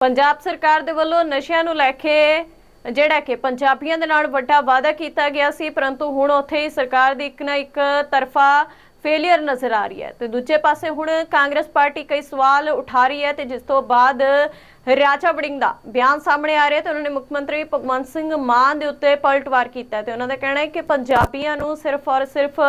पंजाब सरकार दे वल्लों नशिਆਂ ਨੂੰ ਲੈ ਕੇ ਜਿਹੜਾ ਕਿ ਪੰਜਾਬੀਆਂ ਦੇ ਨਾਲ ਵੱਡਾ ਵਾਅਦਾ ਕੀਤਾ ਗਿਆ ਸੀ, परंतु ਹੁਣ ਉੱਥੇ ਹੀ ਸਰਕਾਰ ਦੀ ਇੱਕ ਨਾ ਇੱਕ ਤਰਫਾ फेलियर नजर आ रही है। तो दूजे पासे हुण कांग्रेस पार्टी कई सवाल उठा रही है। तो जिस तो बाद राजा वड़िंग दा बयान सामने आ रहा है। तो उन्होंने मुख्यमंत्री भगवंत सिंह मान दे उत्ते पलटवार किया। तो उन्होंने कहना है कि पंजाबियों नूं सिर्फ और सिर्फ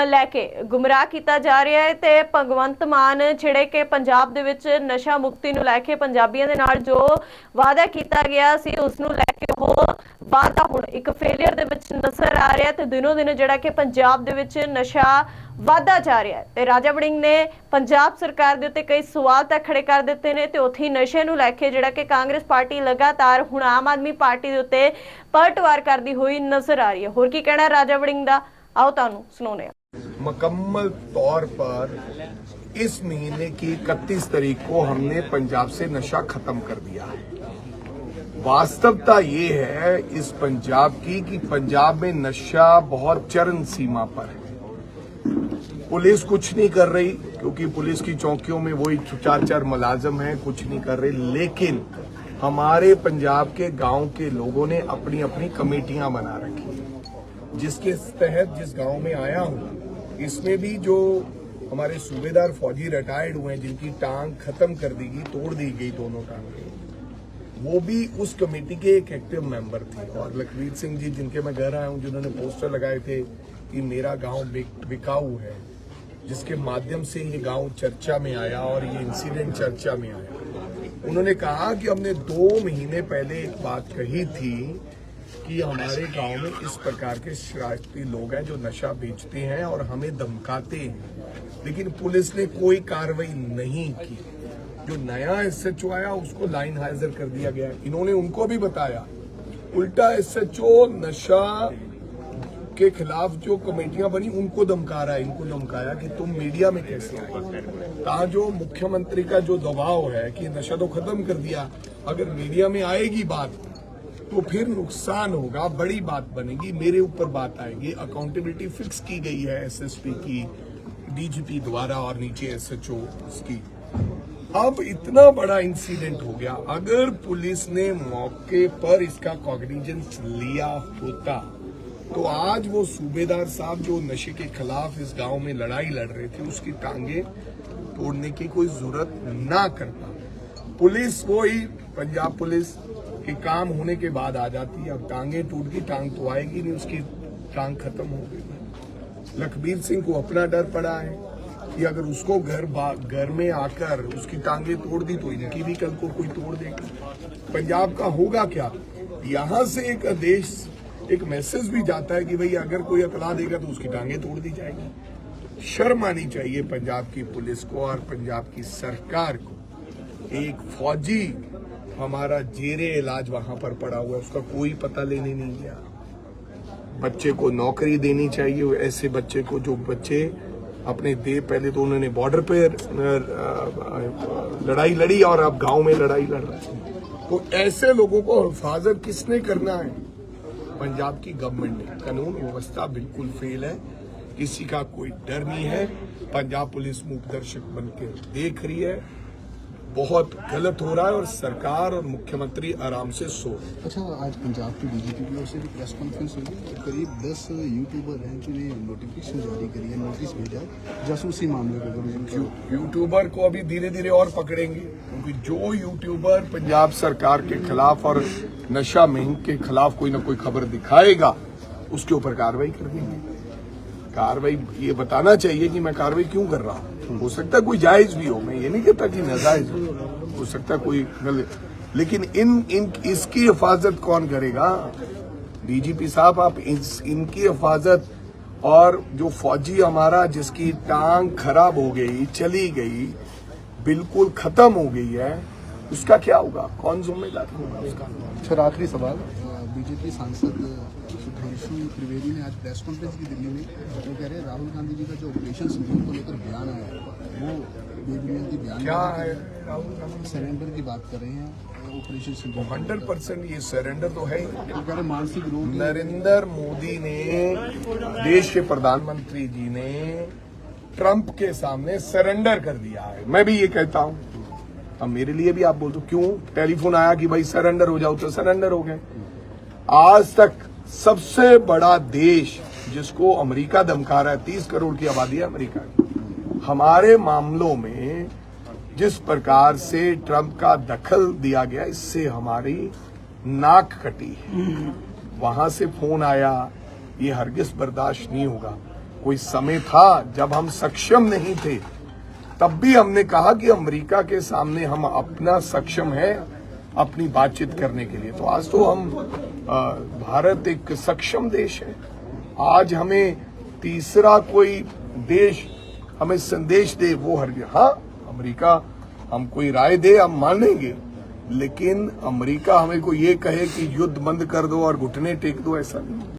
लैके गुमराह किया जा रहा है। तो भगवंत मान जिहड़े कि पंजाब दे विच नशा मुक्ति नूं लैके पंजाबियों दे नाल जो वादा किया गया सी उसनूं लैके वो वादा हुण एक फेलियर दे विच नजर आ रहा है। तो दिनों दिन जिहड़ा कि पंजाब दे विच नशा वादा जा रहा है। तो राजा वड़िंग ने पंजाब सरकार के उत्ते कई सवाल तक खड़े कर दिते हैं। तो उत्थे नशे नूं लैके जिहड़ा कि कांग्रेस पार्टी लगातार हुण आम आदमी पार्टी के उत्ते पलटवार करती हुई नजर आ रही है। होर की कहना राजा वड़िंग दा, आओ तुहानूं सुणाउने आ। मुकम्मल तौर पर इस महीने की 31 तारीख को हमने पंजाब से नशा खत्म कर दिया है। वास्तवता ये है इस पंजाब की कि पंजाब में नशा बहुत चरम सीमा पर है। पुलिस कुछ नहीं कर रही क्योंकि पुलिस की चौकियों में वही 4-4 मुलाजम हैं, कुछ नहीं कर रहे। लेकिन हमारे पंजाब के गांव के लोगों ने अपनी अपनी कमेटियां बना रखी हैं, जिसके तहत जिस गांव में आया हूं इसमें भी जो हमारे सूबेदार फौजी रिटायर्ड हुए हैं जिनकी टांग खत्म कर दी गई, तोड़ दी गई दोनों टांगें, वो भी उस कमेटी के एक एक्टिव मेंबर थे। और लखवीर सिंह जी जिनके मैं घर आया हूं, जिन्होंने पोस्टर लगाए थे कि मेरा गांव बिकाऊ है, जिसके माध्यम से ये गांव चर्चा में आया और ये इंसिडेंट चर्चा में आया। उन्होंने कहा कि हमने 2 महीने पहले एक बात कही थी कि हमारे गांव में इस प्रकार के शरारती लोग हैं जो नशा बेचते हैं और हमें धमकाते हैं, लेकिन पुलिस ने कोई कार्रवाई नहीं की। जो नया एसएचओ आया उसको लाइन हाजिर कर दिया गया। इन्होंने उनको भी बताया, उल्टा एसएचओ नशा के खिलाफ जो कमेटियां बनी उनको धमका रहा है, इनको धमकाया कि तुम मीडिया में कैसे आए। कहा जो मुख्यमंत्री का जो दबाव है कि नशा तो खत्म कर दिया, अगर मीडिया में आएगी बात तो फिर नुकसान होगा, बड़ी बात बनेगी, मेरे ऊपर बात आएगी। अकाउंटेबिलिटी फिक्स की गई है एसएसपी की, डीजीपी द्वारा और नीचे एसएचओ की। अब इतना बड़ा इंसिडेंट हो गया, अगर पुलिस ने मौके पर इसका कॉग्निजेंस लिया होता तो आज वो सूबेदार साहब जो नशे के खिलाफ इस गांव में लड़ाई लड़ रहे थे उसकी टांगे तोड़ने की कोई जरूरत ना करता। पुलिस वही पंजाब पुलिस के काम होने के बाद आ जाती। अब टांगे टूट गई, टांग तो आएगी नहीं, उसकी टांग खत्म हो गई। लखबीर सिंह को अपना डर पड़ा है कि अगर उसको घर में आकर उसकी टांगे तोड़ दी तो इनकी भी कल को कोई तोड़ देगा। पंजाब का होगा क्या? यहां से एक आदेश, एक मैसेज भी जाता है कि भाई अगर कोई अकला देगा तो उसकी टांगे तोड़ दी जाएगी। शर्म आनी चाहिए पंजाब की पुलिस को और पंजाब की सरकार को। एक फौजी हमारा जेरे इलाज वहां पर पड़ा हुआ है, उसका कोई पता लेने नहीं गया। बच्चे को नौकरी देनी चाहिए, ऐसे बच्चे को जो बच्चे अपने पहले तो उन्होंने बॉर्डर पे लड़ाई लड़ी और अब गांव में लड़ाई लड़ रहे हैं। तो ऐसे लोगों को हिफाजत किसने करना है? पंजाब की गवर्नमेंट ने। कानून व्यवस्था बिल्कुल फेल है, किसी का कोई डर नहीं है। पंजाब पुलिस मूकदर्शक बनकर देख रही है, बहुत गलत हो रहा है और सरकार और मुख्यमंत्री आराम से सो। अच्छा, आज पंजाब की डीजीपी की ओर से भी प्रेस कॉन्फ्रेंस हुई तो करीब 10 यूट्यूबर हैं जिन्हें नोटिफिकेशन जारी करी है, नोटिस भेजा जासूसी मामले को। यूट्यूबर को अभी धीरे धीरे और पकड़ेंगे, क्योंकि जो यूट्यूबर पंजाब सरकार के खिलाफ और नशा मुहिम के खिलाफ कोई ना कोई खबर दिखाएगा उसके ऊपर कार्रवाई कर देंगे। कार्रवाई ये बताना चाहिए कि मैं कार्रवाई क्यों कर रहा हूँ। हो सकता है कोई जायज भी हो, मैं ये नहीं कहता कि नाजायज हो सकता है कोई गलत, लेकिन इसकी हिफाजत कौन करेगा? डीजीपी साहब, आप इनकी हिफाजत, और जो फौजी हमारा जिसकी टांग खराब हो गई, चली गई, बिल्कुल खत्म हो गई है, उसका क्या होगा? कौन जिम्मेदार होगा उसका? सर, आखिरी सवाल, बीजेपी सांसद सुधांशु त्रिवेदी ने आज प्रेस कॉन्फ्रेंस की दिल्ली में, वो कह रहे हैं राहुल गांधी जी का जो ऑपरेशन सिंदूर को लेकर बयान आया है वो बेबुनियादी बयान क्या है? राहुल गांधी सरेंडर की बात कर रहे हैं। ऑपरेशन सिंदूर 100% ये सरेंडर तो है ही। वो कह रहे मानसिक रोग। नरेंद्र मोदी ने, देश के प्रधानमंत्री जी ने ट्रंप के सामने सरेंडर कर दिया है। मैं भी ये कहता हूं अब मेरे लिए भी आप बोल दो क्यों टेलीफोन आया कि भाई सरेंडर हो जाओ, तो सरेंडर हो गए। आज तक सबसे बड़ा देश जिसको अमेरिका धमका रहा है, 30 करोड़ की आबादी है अमेरिका की, हमारे मामलों में जिस प्रकार से ट्रंप का दखल दिया गया, इससे हमारी नाक कटी है। वहां से फोन आया, ये हरगिज बर्दाश्त नहीं होगा। कोई समय था जब हम सक्षम नहीं थे, तब भी हमने कहा कि अमेरिका के सामने हम अपना सक्षम है अपनी बातचीत करने के लिए। तो आज तो हम भारत एक सक्षम देश है। आज हमें तीसरा कोई देश हमें संदेश दे वो हाँ अमेरिका हम कोई राय दे हम मानेंगे, लेकिन अमेरिका हमें को ये कहे कि युद्ध बंद कर दो और घुटने टेक दो, ऐसा नहीं।